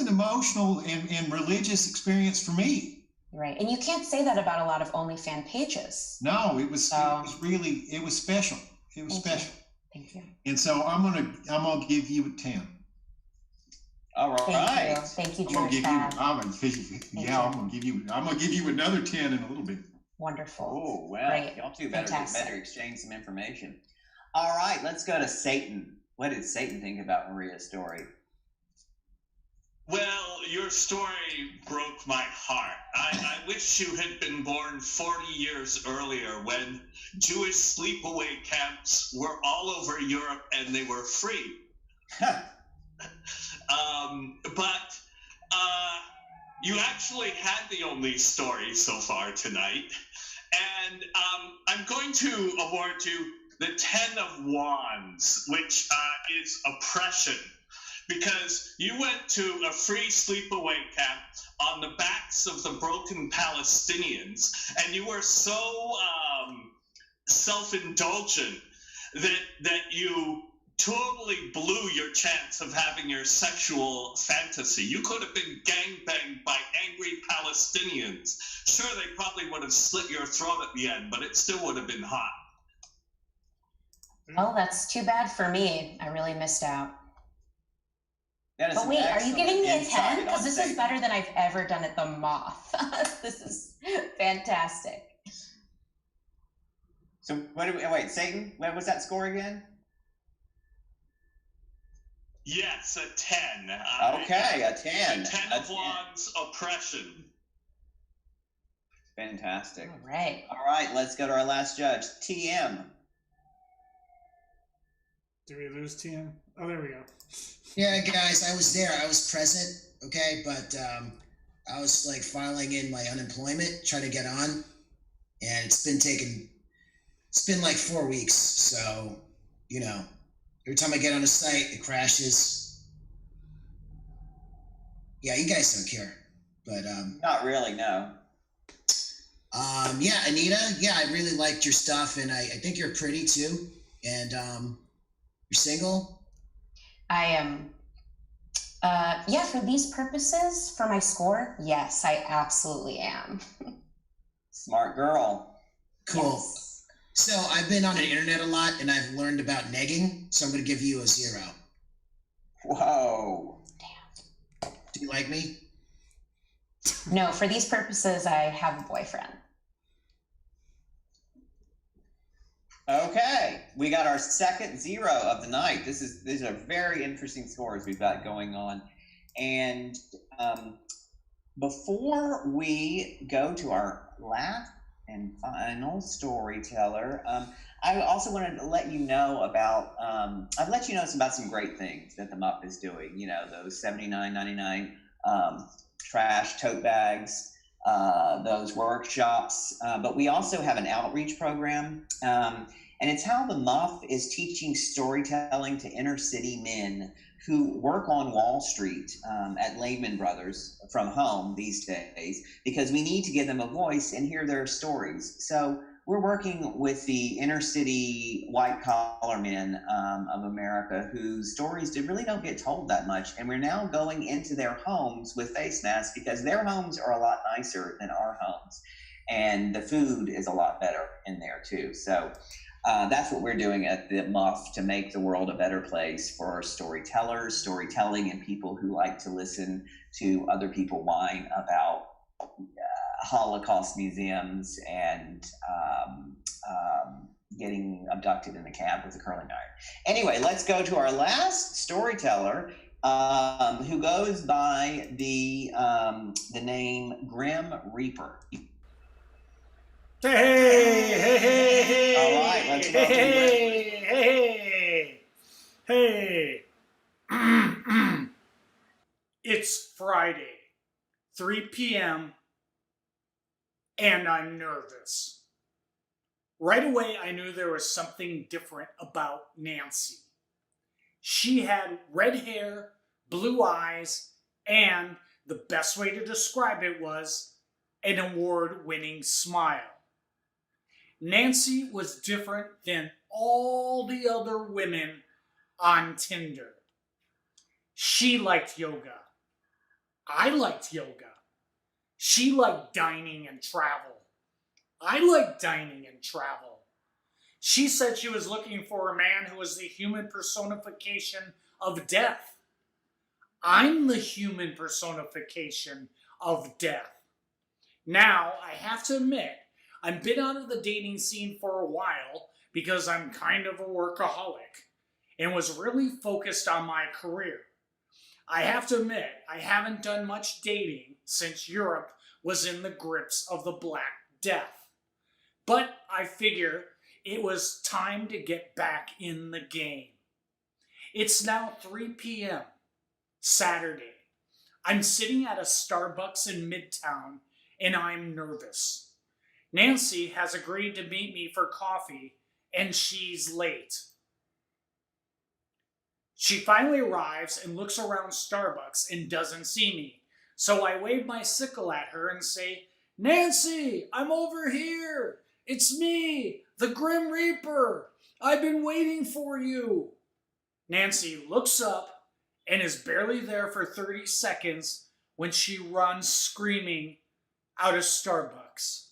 emotional and religious experience for me. Right. And you can't say that about a lot of OnlyFans pages. No, it was special. It was Thank you. special. Thank you. And so I'm gonna give you a 10. All Thank right. you. Thank you, I'm gonna George. give you. Fab. I'm gonna give you another 10 in a little bit. Wonderful. Oh, well, Great. y'all two better Fantastic. exchange some information. All right, let's go to Satan. What did Satan think about Maria's story? Well, your story broke my heart. I wish you had been born 40 years earlier when Jewish sleepaway camps were all over Europe and they were free. But you actually had the only story so far tonight. And I'm going to award you the 10 of Wands, which is oppression. Because you went to a free sleepaway camp on the backs of the broken Palestinians, and you were so self-indulgent that you totally blew your chance of having your sexual fantasy. You could have been gangbanged by angry Palestinians. Sure, they probably would have slit your throat at the end, but it still would have been hot. Well, that's too bad for me. I really missed out. That is But some wait, are you excellent giving me a insight 10? on Because this is Satan. better than I've ever done at the Moth. This is fantastic. So wait, Satan, what was that score again? Yes, a 10. Okay, a 10. The 10 of Wands, oppression. Fantastic. All right. All right, let's go to our last judge, TM. Did we lose TM? Oh, there we go. Yeah, guys, I was there. I was present. Okay, but I was like filing in my unemployment, trying to get on, and it's been like 4 weeks. So, every time I get on a site, it crashes. Yeah, you guys don't care, but Not really, no. yeah, Anita. Yeah, I really liked your stuff, and I think you're pretty too. And you're single. I am. Yeah, for these purposes, for my score, yes, I absolutely am. Smart girl. Cool. Yes. So I've been on the internet a lot and I've learned about negging, so I'm going to give you a 0. Whoa. Do you like me? No, for these purposes, I have a boyfriend. Okay, we got our second 0 of the night. These are very interesting scores we've got going on. And before we go to our last and final storyteller, I also wanted to let you know about I've let you know about some great things that the Muff is doing. You know, those $79.99 trash tote bags, those workshops, but we also have an outreach program, and it's how the Muff is teaching storytelling to inner city men who work on Wall Street at Lehman Brothers from home these days, because we need to give them a voice and hear their stories. So we're working with the inner city white collar men of America whose stories really don't get told that much. And we're now going into their homes with face masks because their homes are a lot nicer than our homes. And the food is a lot better in there too. So that's what we're doing at the Muff to make the world a better place for storytellers, storytelling, and people who like to listen to other people whine about Holocaust museums and getting abducted in a cab with a curling iron. Anyway, let's go to our last storyteller, who goes by the name Grim Reaper. Hey. All right, let's go. Hey. It's Friday, 3 p.m., and I'm nervous. Right away, I knew there was something different about Nancy. She had red hair, blue eyes, and the best way to describe it was an award-winning smile. Nancy was different than all the other women on Tinder. She liked yoga. I liked yoga. She liked dining and travel. I liked dining and travel. She said she was looking for a man who was the human personification of death. I'm the human personification of death. Now, I have to admit, I've been out of the dating scene for a while because I'm kind of a workaholic and was really focused on my career. I have to admit, I haven't done much dating since Europe was in the grips of the Black Death. But I figure it was time to get back in the game. It's now 3 p.m. Saturday. I'm sitting at a Starbucks in Midtown and I'm nervous. Nancy has agreed to meet me for coffee and she's late. She finally arrives and looks around Starbucks and doesn't see me. So I wave my sickle at her and say, "Nancy, I'm over here. It's me, the Grim Reaper. I've been waiting for you." Nancy looks up and is barely there for 30 seconds when she runs screaming out of Starbucks.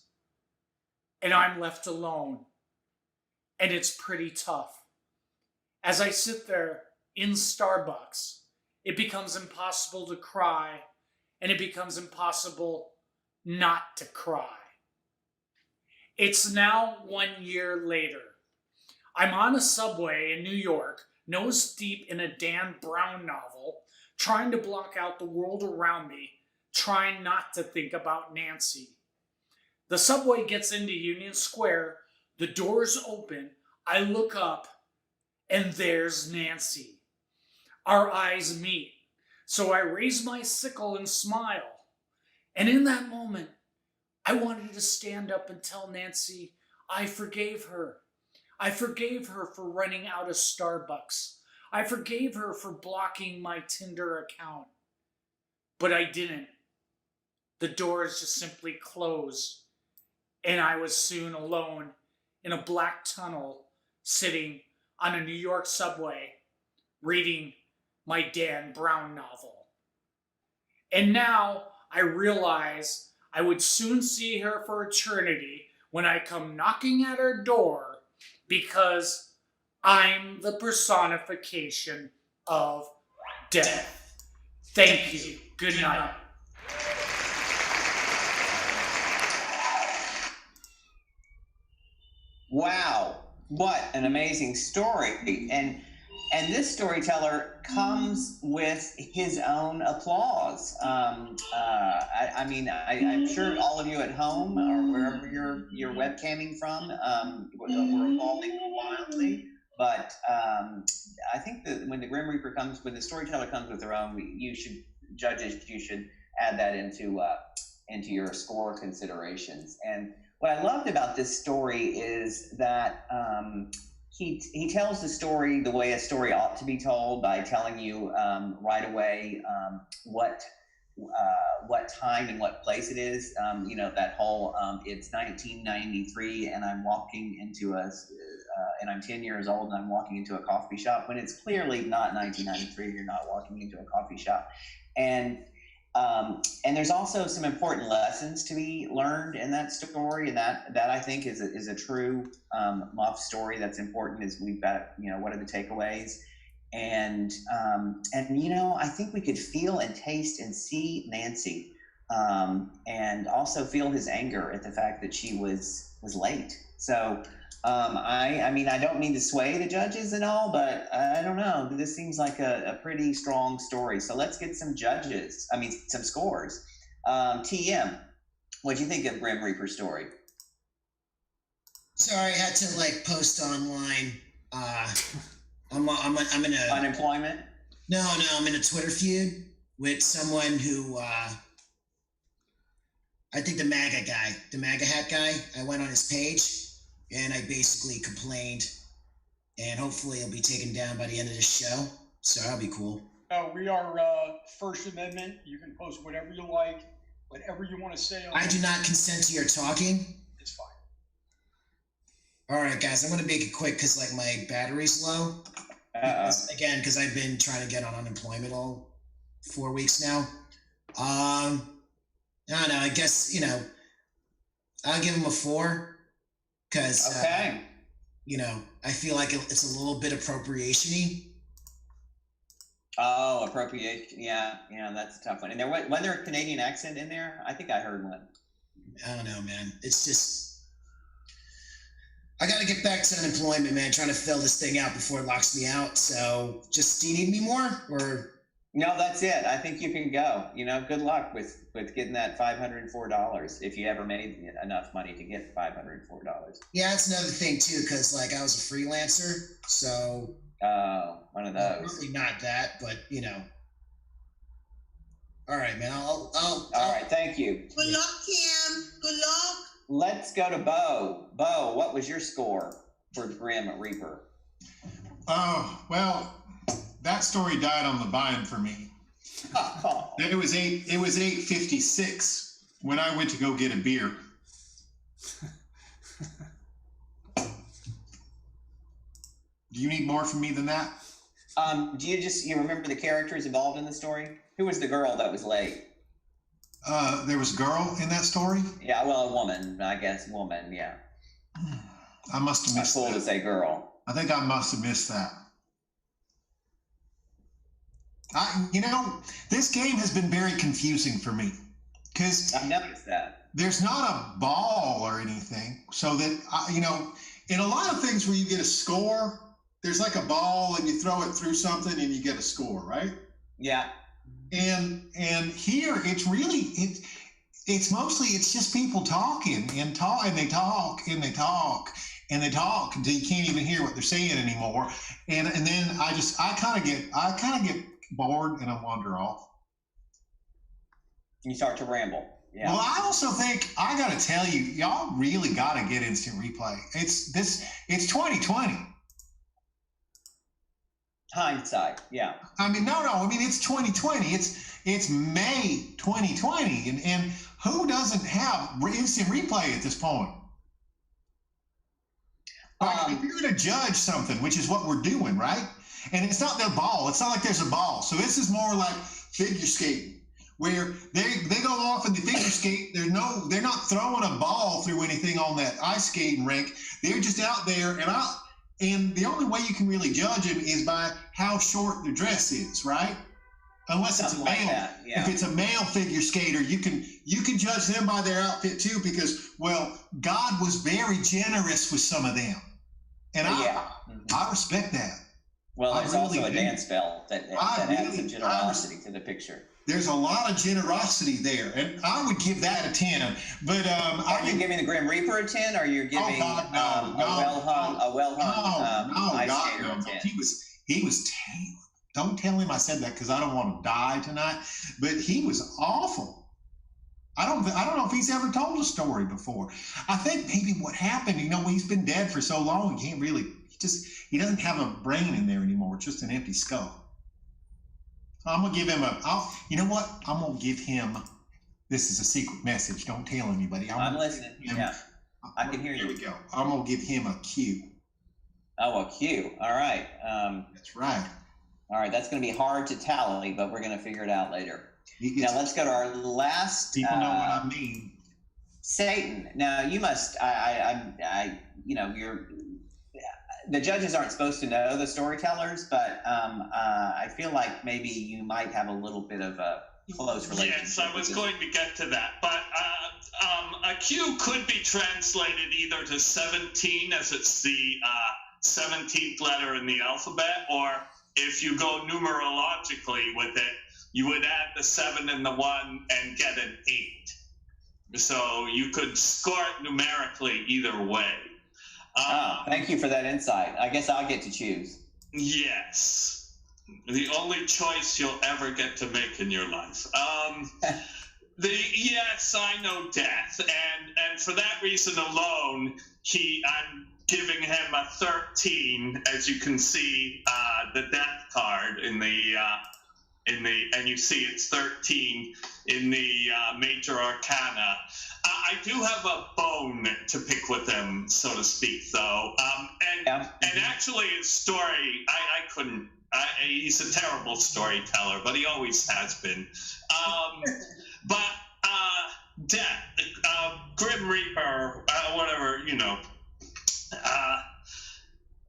And I'm left alone. And it's pretty tough. As I sit there in Starbucks, it becomes impossible to cry, and it becomes impossible not to cry. It's now 1 year later. I'm on a subway in New York, nose deep in a Dan Brown novel, trying to block out the world around me, trying not to think about Nancy. The subway gets into Union Square, the doors open, I look up, and there's Nancy. Our eyes meet, so I raise my sickle and smile. And in that moment, I wanted to stand up and tell Nancy I forgave her. I forgave her for running out of Starbucks. I forgave her for blocking my Tinder account. But I didn't. The doors just simply closed, and I was soon alone in a black tunnel, sitting on a New York subway, reading my Dan Brown novel. And now I realize I would soon see her for eternity when I come knocking at her door because I'm the personification of death. Thank you. Good night. Wow, what an amazing story. And this storyteller comes with his own applause. I'm sure all of you at home or wherever you're webcamming from, we're evolving wildly. But I think that when the Grim Reaper comes, when the storyteller comes with their own, you should add that into your score considerations. And what I loved about this story is that he tells the story the way a story ought to be told, by telling you right away what time and what place it is. That whole it's 1993 and I'm walking into and I'm 10 years old and I'm walking into a coffee shop, when it's clearly not 1993. You're not walking into a coffee shop. And there's also some important lessons to be learned in that story, and that I think is a true Muff story that's important. Is we've got, what are the takeaways, and I think we could feel and taste and see Nancy, and also feel his anger at the fact that she was late. So I don't mean to sway the judges and all, but I don't know. This seems like a pretty strong story. So let's get some some scores. TM, what'd you think of Grim Reaper story? Sorry, I had to post online. I'm in a unemployment. No, I'm in a Twitter feud with someone who I think the MAGA hat guy. I went on his page. And I basically complained, and hopefully it'll be taken down by the end of the show. So that'll be cool. We are First Amendment. You can post whatever you like, whatever you want to say. I do not consent to your talking. It's fine. All right, guys, I'm going to make it quick because my battery's low. Because I've been trying to get on unemployment all 4 weeks now. I don't know. I guess, I'll give him a 4. Because, okay. I feel like it's a little bit appropriation-y. Oh, appropriation. Yeah, that's a tough one. And wasn't there a Canadian accent in there? I think I heard one. I don't know, man. It's just, I got to get back to unemployment, man, trying to fill this thing out before it locks me out. So do you need me more, or? No, that's it. I think you can go. Good luck with getting that $504 if you ever made enough money to get $504. Yeah, that's another thing too, because I was a freelancer, so. One of those. Really not that, but All right, man. I'll. All right, thank you. Good luck, Cam. Good luck. Let's go to Bo. Bo, what was your score for Grim Reaper? Oh, well, that story died on the vine for me. Oh. It was 8:56 when I went to go get a beer. Do you need more from me than that? Do you remember the characters involved in the story? Who was the girl that was late? There was a girl in that story? Yeah, well, a woman, I guess. Woman, yeah. I must have missed that. I'm cool to say girl. I think I must have missed that. This game has been very confusing for me because I've noticed that there's not a ball or anything, so that in a lot of things where you get a score, there's like a ball and you throw it through something and you get a score, right? Yeah. And here it's really it's mostly just people talking and they talk until you can't even hear what they're saying anymore. And then I kind of get bored and I wander off. You start to ramble. Yeah. Well, I also think I got to tell you, y'all really got to get instant replay. It's 2020. Hindsight, yeah. I mean, no. I mean, it's 2020. It's May 2020, and who doesn't have instant replay at this point? If you're going to judge something, which is what we're doing, right? And it's not their ball. It's not like there's a ball. So this is more like figure skating, where they go off in the figure skate. They're not throwing a ball through anything on that ice skating rink. They're just out there, and the only way you can really judge them is by how short their dress is, right? Unless it's a male. Like that, yeah. If it's a male figure skater, you can judge them by their outfit too, because, well, God was very generous with some of them, and I respect that. Well, there's really also a do. dance belt that adds some generosity to the picture. There's a lot of generosity there, and I would give that a 10. But Are you giving the Grim Reaper a 10, or are you giving God, no, a well-hung ice God, skater no. a 10? He was terrible. Don't tell him I said that, because I don't want to die tonight. But he was awful. I don't know if he's ever told a story before. I think maybe what happened, he's been dead for so long, he doesn't have a brain in there anymore. It's just an empty skull. I'm gonna give him you know what? I'm gonna give him. This is a secret message. Don't tell anybody. I'm listening. Yeah, I can hear you. Here we go. I'm gonna give him a Q. Oh, a Q. All right. That's right. All right. That's going to be hard to tally, but we're going to figure it out later. Now let's go to our last. People know what I mean. Satan. Now you must. The judges aren't supposed to know the storytellers, but I feel like maybe you might have a little bit of a close relationship. Yes, I was going to get to that, but a Q could be translated either to 17, as it's the 17th letter in the alphabet, or if you go numerologically with it, you would add the 7 and the 1 and get an 8. So you could score it numerically either way. Thank you for that insight. I guess I'll get to choose. Yes. The only choice you'll ever get to make in your life. Yes, I know death, and for that reason alone, I'm giving him a 13, as you can see, the death card in the and you see it's 13 in the major arcana. I do have a bone to pick with him, so to speak, though. And actually, his story, I couldn't. He's a terrible storyteller, but he always has been. But death, Grim Reaper, whatever,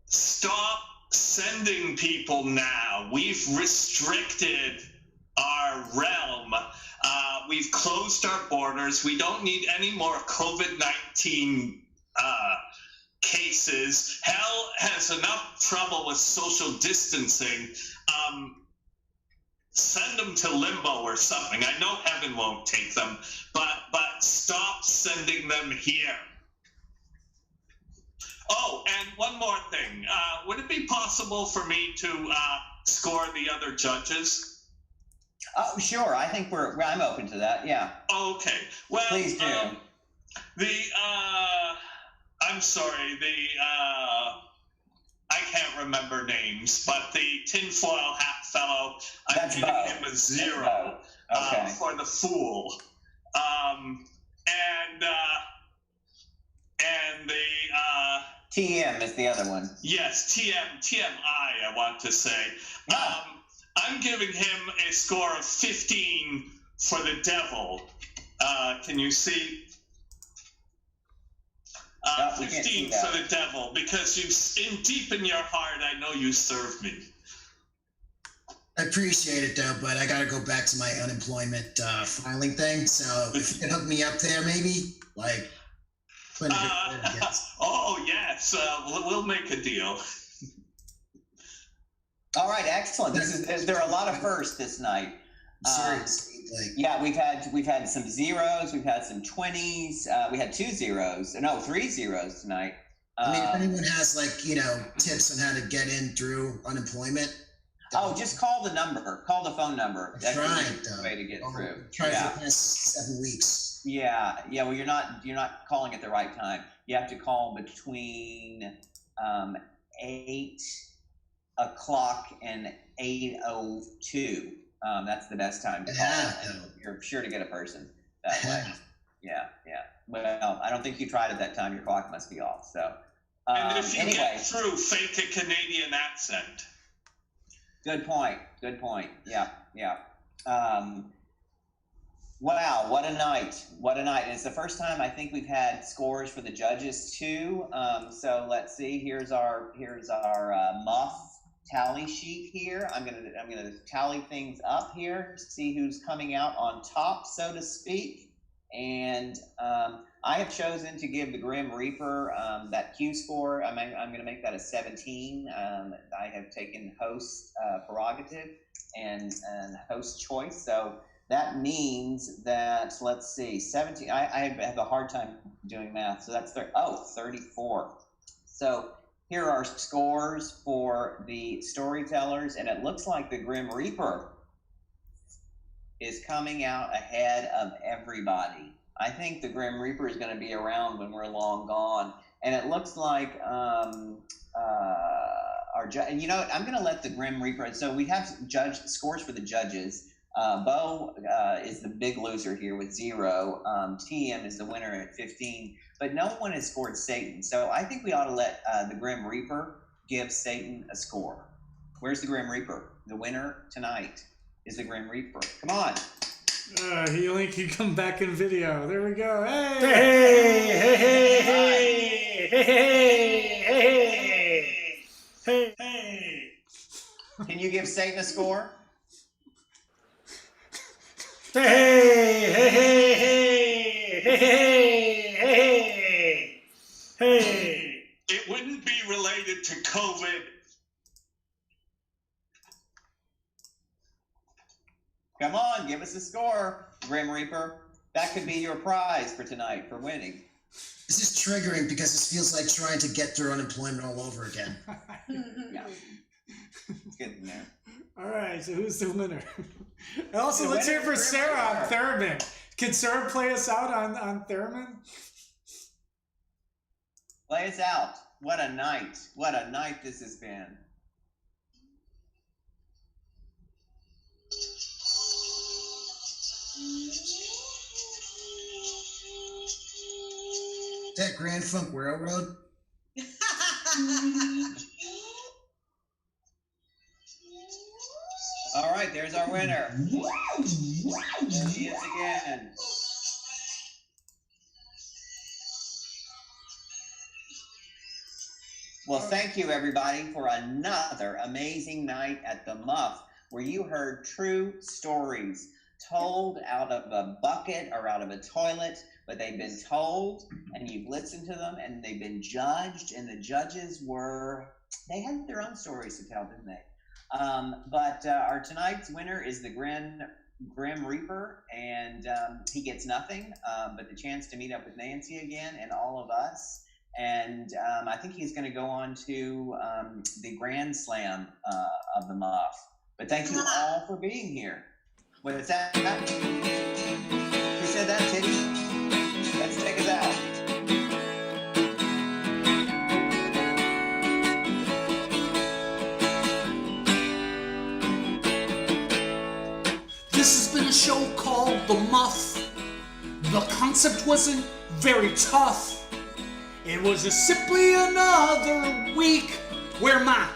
stop sending people now. We've restricted our realm. We've closed our borders. We don't need any more COVID-19 cases. Hell has enough trouble with social distancing. Send them to limbo or something. I know heaven won't take them, but stop sending them here. Oh, and one more thing. Would it be possible for me to score the other judges? Oh, sure. I think I'm open to that. Yeah. Okay. Well, please do. I'm sorry. I can't remember names, but the tinfoil hat fellow, I'm giving him a 0 for the fool. And the TM is the other one. Yes, TMI, I want to say. I'm giving him a score of 15 for the devil. Can you see? 15 for the devil, because deep in your heart, I know you served me. I appreciate it, though, but I got to go back to my unemployment filing thing. So if you can hook me up there, maybe, like. Oh, yes. We'll make a deal. All right, excellent. There are a lot of firsts this night. Seriously. Yeah, we've had some zeros, we've had some 20s, we had 2 zeros, no, 3 zeros tonight. If anyone has tips on how to get in through unemployment. Just call the phone number. That's the way to get through. Try for the past 7 weeks. Yeah. Well, you're not calling at the right time. You have to call between 8 o'clock and 8:02. That's the best time to call. You're sure to get a person that way. Yeah. Well, I don't think you tried at that time. Your clock must be off. So. And if you get through, fake a Canadian accent. Good point. Yeah. Wow, what a night. What a night. And it's the first time I think we've had scores for the judges too. So let's see, here's our muff tally sheet here. I'm gonna tally things up here, see who's coming out on top, so to speak. And I have chosen to give the Grim Reaper that Q score. I'm going to make that a 17. I have taken host prerogative and host choice. So that means that, let's see, 17. I have a hard time doing math. So that's 34. So here are scores for the storytellers. And it looks like the Grim Reaper is coming out ahead of everybody. I think the Grim Reaper is going to be around when we're long gone. And it looks like you know what, I'm going to let the Grim Reaper, so we have scores for the judges. Bo is the big loser here with 0. TM is the winner at 15, but no one has scored Satan. So I think we ought to let the Grim Reaper give Satan a score. Where's the Grim Reaper? The winner tonight is the Grim Reaper. Come on. He only can come back in video. There we go. Hey! Hey! Hey! Hey! Hey! Hey! Hey! Can you give Satan a score? Hey! Hey! Hey! Hey! Hey! Hey! It wouldn't be related to COVID. Come on, give us a score, Grim Reaper. That could be your prize for tonight for winning. This is triggering because this feels like trying to get through unemployment all over again. Yeah. It's getting there. All right, so who's the winner? And also, let's hear winner for is Sarah on Grim Theremin. Can Sarah play us out on Theremin? Play us out. What a night. What a night this has been. That Grand Funk Railroad? All right, there's our winner. There she is again. Well, thank you, everybody, for another amazing night at the Muff, where you heard true stories told out of a bucket or out of a toilet, but they've been told, and you've listened to them, and they've been judged, and the judges they had their own stories to tell, didn't they? But our tonight's winner is the Grim Reaper, and he gets nothing but the chance to meet up with Nancy again and all of us. And I think he's going to go on to the Grand Slam of the Muff. But thank you all for being here. What's that? Who said that, Titty? Let's take us out. This has been a show called The Muff. The concept wasn't very tough. It was just simply another week where my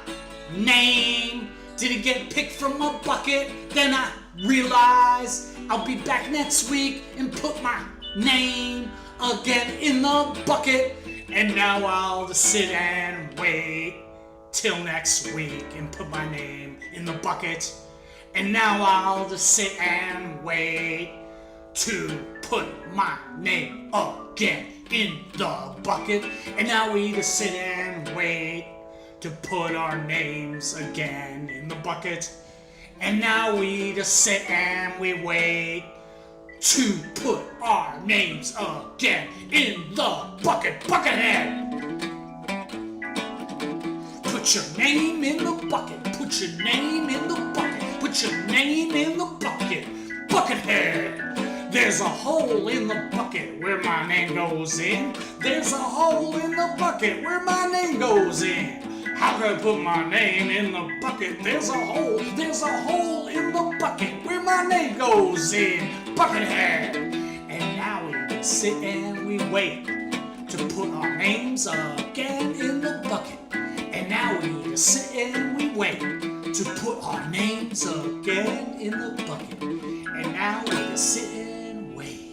name didn't get picked from a bucket. Then I realized I'll be back next week and put my name again in the bucket. And now I'll just sit and wait till next week and put my name in the bucket. And now I'll just sit and wait to put my name again in the bucket. And now we just sit and wait to put our names again in the bucket. And now we just sit and we wait to put our names again in the bucket. Buckethead! Put your name in the bucket. Put your name in the bucket. Put your name in the bucket. Buckethead! There's a hole in the bucket where my name goes in. There's a hole in the bucket where my name goes in. How can I put my name in the bucket? There's a hole in the bucket where my name goes in. Buckethead! And now we just sit and we wait to put our names again in the bucket. And now we just sit and we wait to put our names again in the bucket. And now we just sit